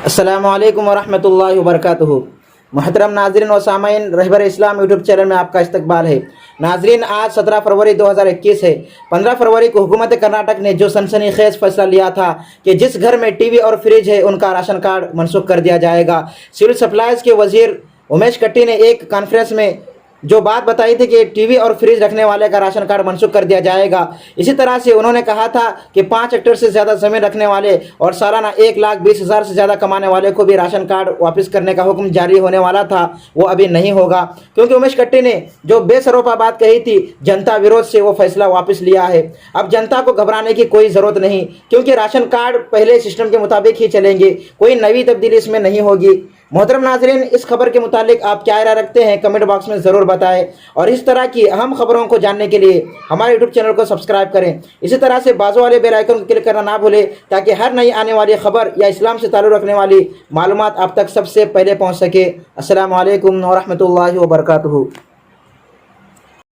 अस्सलामु अलैकुम वरहमतुल्लाहि वबरकातुहू। मोहतरम नाजरीन व सामाईन, रहबर इस्लाम यूट्यूब चैनल में आपका इस्तकबाल है। नाजरीन, आज 17 फरवरी 2021 है। 15 फरवरी को हुकूमत कर्नाटक ने जो सनसनीखेज फैसला लिया था कि जिस घर में टीवी और फ्रिज है उनका राशन कार्ड मनसूख कर दिया जाएगा। सिविल सप्लाईज के वजीर उमेश कट्टी ने एक कॉन्फ्रेंस में जो बात बताई थी कि टीवी और फ्रिज रखने वाले का राशन कार्ड मनसूख कर दिया जाएगा। इसी तरह से उन्होंने कहा था कि 5 हेक्टेयर से ज़्यादा ज़मीन रखने वाले और सालाना 1,20,000 से ज़्यादा कमाने वाले को भी राशन कार्ड वापस करने का हुक्म जारी होने वाला था, वो अभी नहीं होगा, क्योंकि उमेश कट्टी ने जो बेसरोपा बात कही थी, जनता विरोध से वो फैसला वापस लिया है। अब जनता को घबराने की कोई ज़रूरत नहीं, क्योंकि राशन कार्ड पहले सिस्टम के मुताबिक ही चलेंगे, कोई नई तब्दीली इसमें नहीं होगी। मोहतरम नाजरीन, इस खबर के मुतालिक आप क्या राय रखते हैं कमेंट बॉक्स में ज़रूर बताएं, और इस तरह की अहम खबरों को जानने के लिए हमारे यूट्यूब चैनल को सब्सक्राइब करें। इसी तरह से बाजू वाले बेल आइकन को क्लिक करना ना भूलें, ताकि हर नई आने वाली खबर या इस्लाम से ताल्लुक़ रखने वाली मालूमात आप तक सबसे पहले पहुँच सके। अस्सलामु अलैकुम व रहमतुल्लाहि व बरकातुहू।